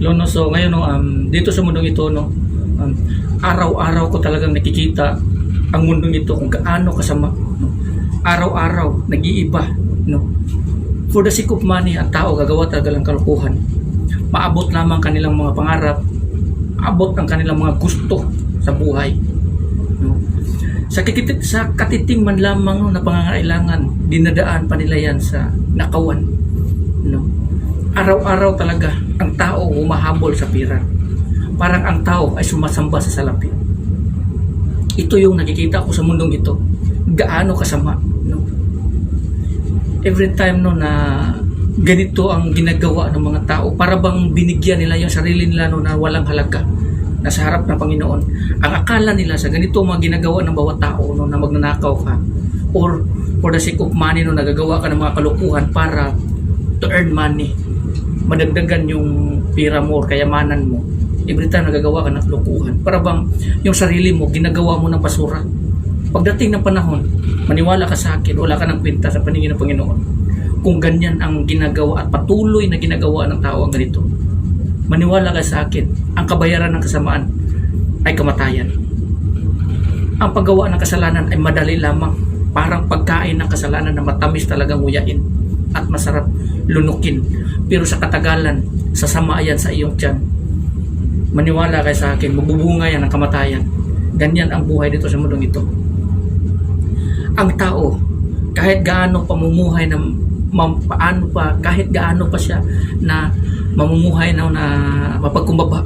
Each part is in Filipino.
No, so ngayon no, dito sa mundong ito no, araw-araw ko talagang nakikita ang mundong ito kung gaano kasama no. Araw-araw nag-iiba no. For the sake of money, ang tao gagawa talaga ng kalokohan. Maabot lamang kanilang mga pangarap, abot ang kanilang mga gusto sa buhay no. Sa katiting man lamang no, na pangangailangan, dinadaan pa nila yan sa nakawan no. Araw-araw talaga ang tao humahabol sa pira. Parang ang tao ay sumasamba sa salapi. Ito yung nakikita ko sa mundong ito. Gaano kasama no. Every time no na ganito ang ginagawa ng mga tao, para bang binigyan nila yung sarili nila no, na walang halaga na sa harap ng Panginoon. Ang akala nila sa ganito mga ginagawa ng bawat tao no, na magnanakaw ka or for the sake of money no, nagagawa ka ng mga kalukuhan para to earn money, madagdagan yung pira mo or kayamanan mo. Every time nagagawa ka ng kalukuhan, para bang yung sarili mo ginagawa mo ng basura. Pagdating ng panahon, maniwala ka sa akin, wala ka ng kwenta sa paningin ng Panginoon. Kung ganyan ang ginagawa at patuloy na ginagawa ng tao ang ganito, maniwala ka sa akin, ang kabayaran ng kasamaan ay kamatayan. Ang paggawa ng kasalanan ay madali lamang, parang pagkain ng kasalanan na matamis talagang nguyain at masarap lunukin. Pero sa katagalan, sasama yan sa iyong tiyan. Maniwala ka sa akin, magbubunga yan ng kamatayan. Ganyan ang buhay dito sa mundong ito. Ang tao, kahit gaano pamumuhay na kahit gaano pa siya na mamumuhay na mapagkumbaba,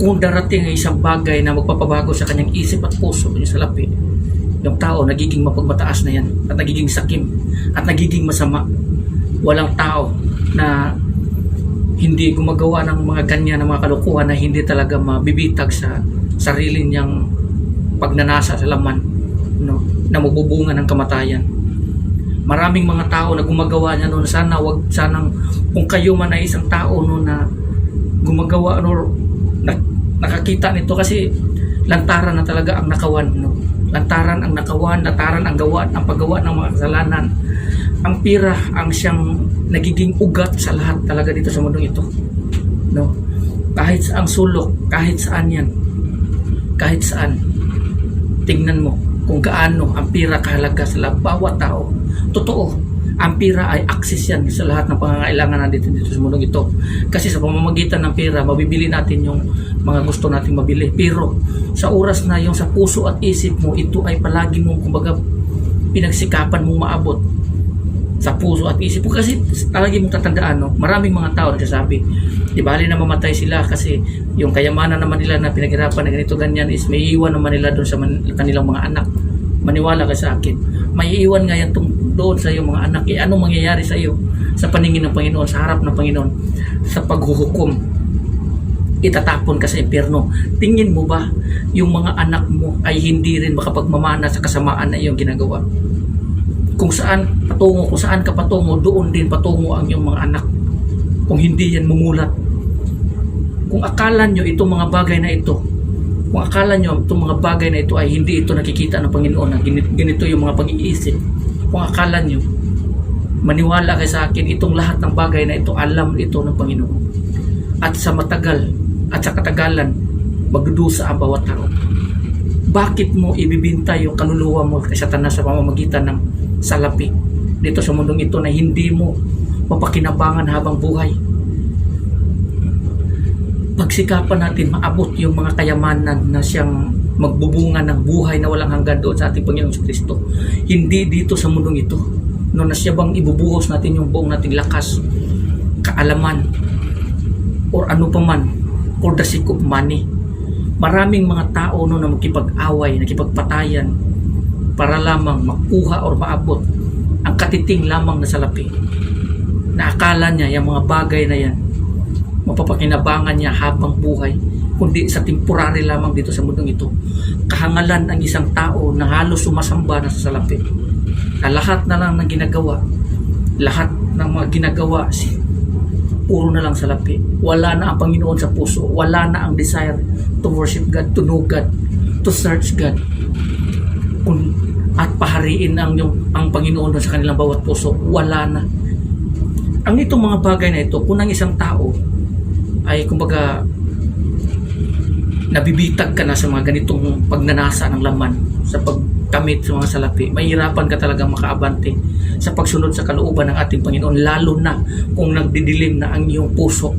kung darating ay isang bagay na magpapabago sa kanyang isip at puso, yung salapi, yung tao nagiging mapagmataas na yan at nagiging sakim at nagiging masama. Walang tao na hindi gumagawa ng mga ganyan na mga kalukuhan na hindi talaga mabibitag sa sarili niyang pagnanasa sa laman no, na magbubunga ng kamatayan. Maraming mga tao na gumagawa niya noon. Sanang kung kayo man ay isang tao no, na gumagawa or nakakita nito, kasi lantaran na talaga ang nakawan no. Lantaran ang nakawan, lantaran ang gawa, ang paggawa ng mga kasalanan. Ang pira ang siyang nagiging ugat sa lahat talaga dito sa mundong ito no. Kahit saang sulok, kahit saan yan, kahit saan, tingnan mo kung gaano ang pira kahalaga sa bawat tao. Totoo, ang pira ay access yan sa lahat ng pangangailangan natin dito sa mundong ito. Kasi sa pamamagitan ng pira, mabibili natin yung mga gusto nating mabili. Pero sa oras na yung sa puso at isip mo, ito ay palagi mong kumbaga pinagsikapan mong maabot sa puso at isip mo. Kasi palagi mong tatandaan, no? Maraming mga tao nagsasabi, di bali na mamatay sila kasi yung kayamanan naman nila na pinaghirapan na ganito ganyan is may iwan naman nila doon sa kanilang mga anak. Maniwala ka sa akin, may iwan nga yan doon sa iyong mga anak. Anong mangyayari sa iyo sa paningin ng Panginoon, sa harap ng Panginoon, sa paghuhukom? Itatapon ka sa impyerno. Tingin mo ba yung mga anak mo ay hindi rin makapagmamana sa kasamaan na iyong ginagawa? Kung saan ka patungo, doon din patungo ang iyong mga anak. Kung hindi yan mumulat. Kung akala nyo itong mga bagay na ito, kung akala nyo itong mga bagay na ito ay hindi ito nakikita ng Panginoon, na ganito yung mga pag-iisip, kung akala nyo, maniwala kayo sa akin, itong lahat ng bagay na ito, alam ito ng Panginoon. At sa matagal, at sa katagalan, magdudusa ang bawat tao. Bakit mo ibibinta yung kaluluwa mo kay Satanas sa pamamagitan ng salapi dito sa mundong ito na hindi mo mapakinabangan habang buhay? Pagsikapan natin maabot yung mga kayamanan na siyang magbubunga ng buhay na walang hanggan doon sa ating Panginoong Kristo. Hindi dito sa mundong ito. No, na siya bang ibubuhos natin yung buong nating lakas, kaalaman, or ano pa man, for the sake of money. Maraming mga tao no, na makipag-away, nakipagpatayan para lamang makuha or maabot ang katiting lamang na salapi. Na akala niya yung mga bagay na yan mapapakinabangan niya habang buhay, kundi sa temporary lamang dito sa mundong ito. Kahangalan ang isang tao na halos sumasamba na sa salapi, na lahat na lang ng ginagawa, lahat ng mga ginagawa puro na lang salapi. Wala na ang Panginoon sa puso, wala na ang desire to worship God, to know God, to search God, at pahariin ang Panginoon sa kanilang bawat puso. Wala na. Ang itong mga bagay na ito, kung ang isang tao ay kumbaga nabibitag ka na sa mga ganitong pagnanasa ng laman sa pagkamit sa mga salapi, mahirapan ka talagang makaabante sa pagsunod sa kalooban ng ating Panginoon, lalo na kung nagdidilim na ang iyong puso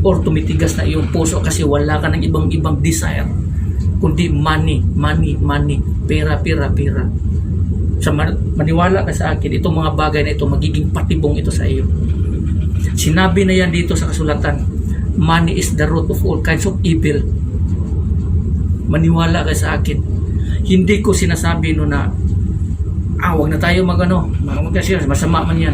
or tumitigas na iyong puso kasi wala ka ng ibang desire kundi money, pera. Maniwala ka sa akin, itong mga bagay na ito magiging patibong ito sa iyo. Sinabi na yan dito sa kasulatan, money is the root of all kinds of evil. Maniwala ka sa akin. Hindi ko sinasabi no na wag na tayo masama man yan.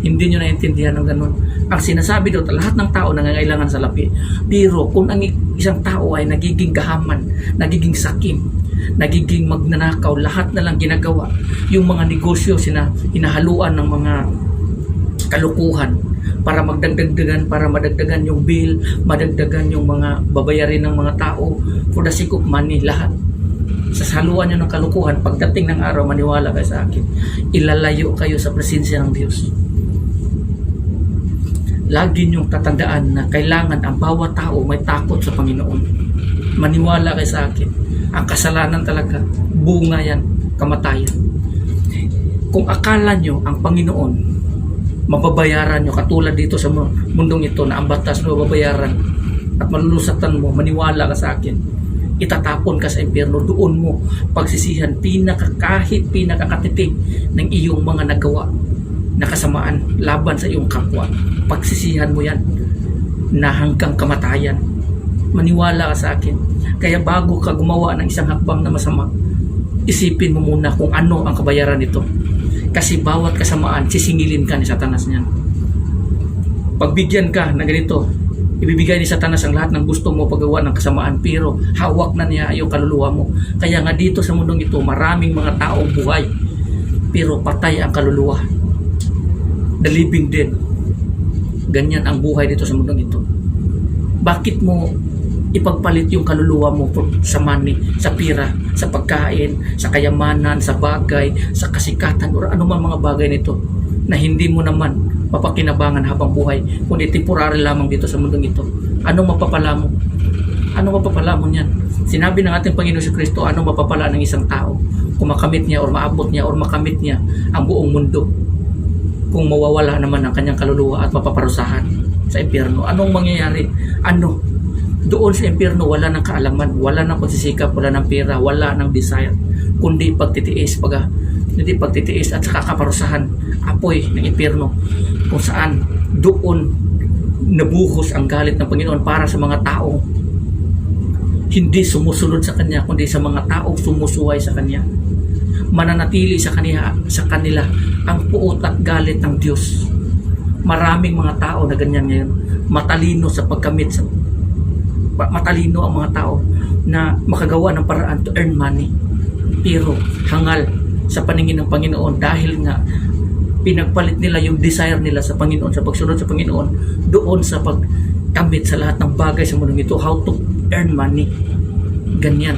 Hindi nyo naintindihan ng ganun. Ang sinasabi doon, lahat ng tao nangangailangan sa lapi. Pero kung ang isang tao ay nagiging gahaman, nagiging sakim, nagiging magnanakaw, lahat na lang ginagawa, yung mga negosyo hinahaluan ng mga kalukuhan para madagdagan yung bill, madagdagan yung mga babayarin ng mga tao for the sake of money, lahat. Sa haluan nyo ng kalukuhan, pagdating ng araw, maniwala kayo sa akin, ilalayo kayo sa presensya ng Diyos. Lagi niyong tatandaan na kailangan ang bawat tao may takot sa Panginoon. Maniwala kayo sa akin. Ang kasalanan talaga, bunga yan, kamatayan. Kung akala nyo ang Panginoon, mababayaran nyo, katulad dito sa mundong ito na ang batas mo mababayaran at malulusatan mo, maniwala ka sa akin, itatapon ka sa impyerno, doon mo pagsisihan kahit pinakakatitig ng iyong mga nagawa na kasamaan laban sa iyong kapwa. Pagsisihan mo yan na hanggang kamatayan. Maniwala ka sa akin. Kaya bago ka gumawa ng isang hakbang na masama, isipin mo muna kung ano ang kabayaran nito. Kasi bawat kasamaan, sisingilin ka ni Satanas niyan. Pagbigyan ka na ganito, ibibigay ni Satanas ang lahat ng gusto mo paggawa ng kasamaan, pero hawak na niya yung kaluluwa mo. Kaya nga dito sa mundong ito, maraming mga taong buhay, pero patay ang kaluluwa. The living dead. Ganyan ang buhay dito sa mundong ito. Bakit mo ipagpalit yung kaluluwa mo sa money, sa pira, sa pagkain, sa kayamanan, sa bagay, sa kasikatan, o anumang mga bagay nito na hindi mo naman mapakinabangan habang buhay, kundi temporary lamang dito sa mundong ito? Anong mapapala mo? Anong mapapala mo niyan? Sinabi ng ating Panginoon si Kristo, anong mapapala ng isang tao kung makamit niya or maabot niya or makamit niya ang buong mundo, kung mawawala naman ang kanyang kaluluwa at mapaparusahan sa impyerno? Anong mangyayari? Doon sa impyerno, wala ng kaalaman, wala ng pagsisikap, wala ng pera, wala ng desire, kundi pagtitiis, at saka kaparusahan, apoy ng impyerno, kung saan doon nabuhos ang galit ng Panginoon para sa mga taong hindi sumusunod sa Kanya, kundi sa mga taong sumusuway sa Kanya. Mananatili sa kanila ang puot at galit ng Diyos. Maraming mga tao na ganyan ngayon, matalino sa pagkamit, matalino ang mga tao na makagawa ng paraan to earn money, pero hangal sa paningin ng Panginoon dahil nga pinagpalit nila yung desire nila sa Panginoon, sa pagsunod sa Panginoon, doon sa pagkamit sa lahat ng bagay sa mundo ito, how to earn money. Ganyan.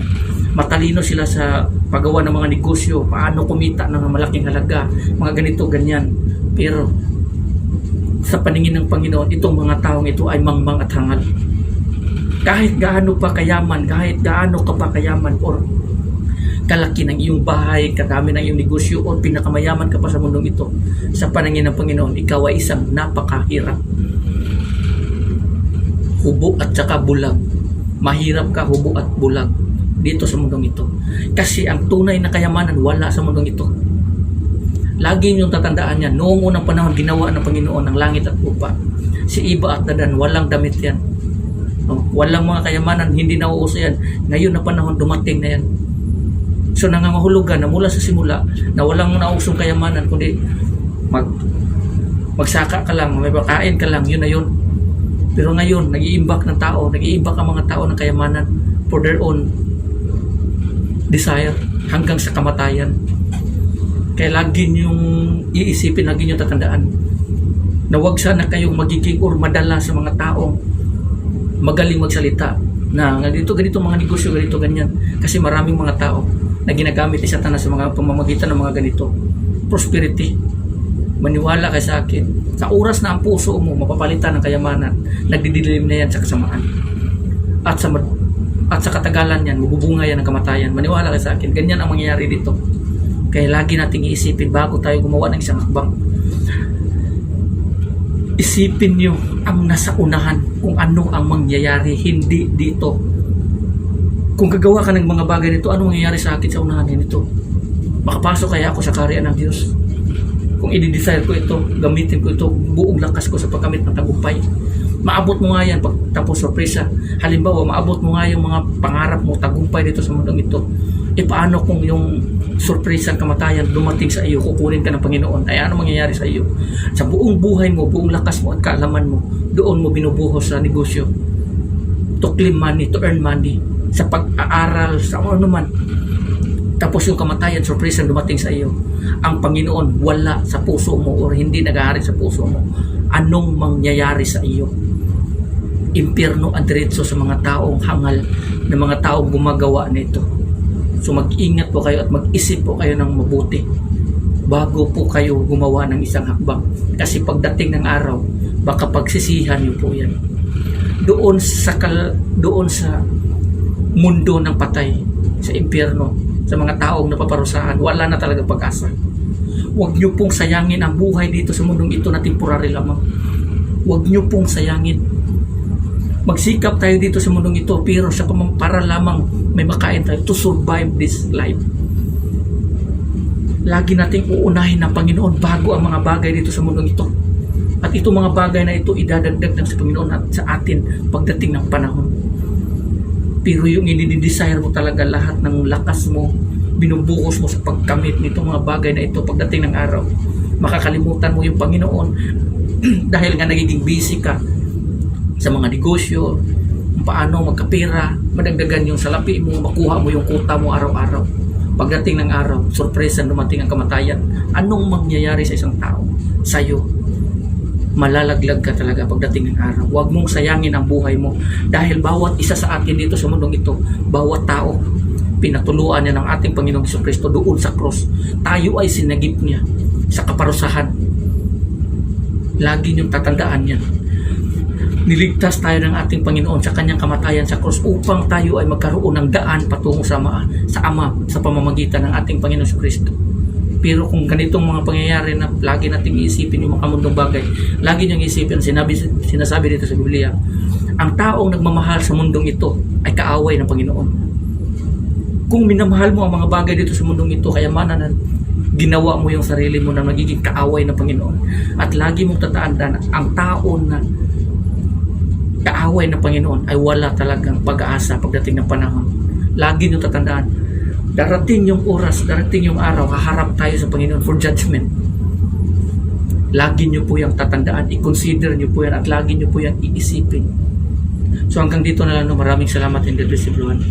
Matalino sila sa paggawa ng mga negosyo, paano kumita ng malaking halaga, mga ganito, ganyan. Pero sa paningin ng Panginoon, itong mga taong ito ay mangmang at hangal. Kahit gaano pa kayaman, or kalaki ng iyong bahay, kadami ng iyong negosyo, o pinakamayaman ka pa sa mundong ito, sa paningin ng Panginoon, ikaw ay isang napakahirap. Hubo at saka bulag. Mahirap ka, hubo at bulag dito sa mundong ito. Kasi ang tunay na kayamanan wala sa mundong ito. Lagi niyong tatandaan yan. Noong unang panahon, ginawa ng Panginoon ng langit at lupa. Si Iba at Dadan, walang damit yan. Walang mga kayamanan, hindi nauuso yan. Ngayon na panahon, dumating na yan. So nangangahulugan na mula sa simula na walang nausong kayamanan, kundi magsaka ka lang, may pagkain ka lang, yun na yun. Pero ngayon, nag-iimbak ang mga tao ng kayamanan for their own desire hanggang sa kamatayan. Kaya lagi niyong iisipin, lagi niyong tatandaan na huwag sana kayong magiging or madala sa mga taong magaling magsalita na ganito mga negosyo, ganito ganyan. Kasi maraming mga tao na ginagamit ni Satanas sa mga pamamagitan ng mga ganito prosperity. Maniwala ka sa akin. Sa oras na ang puso mo mapapalitan ng kayamanan, nagdidilim na yan sa kasamaan. At sa katagalan yan, mabubunga yan ng kamatayan. Maniwala ka sa akin. Ganyan ang mangyayari dito. Kaya lagi nating iisipin bago tayo gumawa ng isang hakbang. Isipin nyo ang nasa unahan kung ano ang mangyayari, hindi dito. Kung gagawa ka ng mga bagay dito, ano mangyayari sa akin sa unahan nito? Makapasok kaya ako sa kaharian ng Diyos? Kung i-desire ko ito, gamitin ko ito, buong lakas ko sa pagkamit ng tagumpay. Maabot mo nga yan pagtapos sorpresa. Halimbawa, maabot mo nga yung mga pangarap mo, tagumpay dito sa mundong ito. E paano kung yung sorpresa, kamatayan dumating sa iyo, kukunin ka ng Panginoon? Ay ano mangyayari sa iyo? Sa buong buhay mo, buong lakas mo at kaalaman mo, doon mo binubuhos sa negosyo. To claim money, to earn money. Sa pag-aaral, sa ano man. Tapos yung kamatayan, sorpresa dumating sa iyo. Ang Panginoon wala sa puso mo o hindi nag-aari sa puso mo. Anong mangyayari sa iyo? Impyerno ang diretso sa mga taong hangal, na mga taong gumagawa nito. So mag-ingat po kayo at mag-isip po kayo ng mabuti bago po kayo gumawa ng isang hakbang. Kasi pagdating ng araw, baka pagsisihan niyo po yan. Doon sa mundo ng patay, sa impyerno, sa mga taong napaparusahan, wala na talaga pag-asa. Huwag niyo pong sayangin ang buhay dito sa mundong ito na temporary lamang. Huwag niyo pong sayangin. Magsikap tayo dito sa mundong ito, pero para lamang may makain tayo to survive this life. Lagi nating uunahin ng Panginoon bago ang mga bagay dito sa mundong ito. At itong mga bagay na ito idadagdag ng sa Panginoon at sa atin pagdating ng panahon. Pero yung i-desire mo talaga, lahat ng lakas mo, binubuhos mo sa pagkamit nitong mga bagay na ito pagdating ng araw. Makakalimutan mo yung Panginoon dahil nga nagiging busy ka sa mga negosyo, paano magkapira, madagdagan yung salapi mo, makuha mo yung kuta mo araw-araw. Pagdating ng araw, sorpresa dumating ang kamatayan. Anong mangyayari sa isang tao? Sa'yo. Malalaglag ka talaga pagdating ng araw. Huwag mong sayangin ang buhay mo dahil bawat isa sa atin dito sa mundong ito, bawat tao, pinatuluan niya ng ating Panginoong Jesucristo doon sa cross. Tayo ay sinagip niya sa kaparusahan. Lagi niyong tatandaan yan. Niligtas tayo ng ating Panginoon sa kanyang kamatayan sa cross upang tayo ay magkaroon ng daan patungo sa Ama sa pamamagitan ng ating Panginoon Jesucristo. Pero kung ganitong mga pangyayari na lagi nating iisipin yung mga kamundong bagay, lagi niyong isipin, sinasabi dito sa Biblia, ang taong nagmamahal sa mundong ito ay kaaway ng Panginoon. Kung minamahal mo ang mga bagay dito sa mundong ito, kayamanan na ginawa mo yung sarili mo na magiging kaaway ng Panginoon. At lagi mong tatandaan, ang taon na kaaway ng Panginoon ay wala talagang pag-aasa pagdating ng panahon. Lagi nyo tatandaan, darating yung oras, darating yung araw, haharap tayo sa Panginoon for judgment. Lagi nyo po yung tatandaan, i-consider nyo po yan at lagi nyo po yan iisipin. So hanggang dito na lang, maraming salamat and God bless everyone.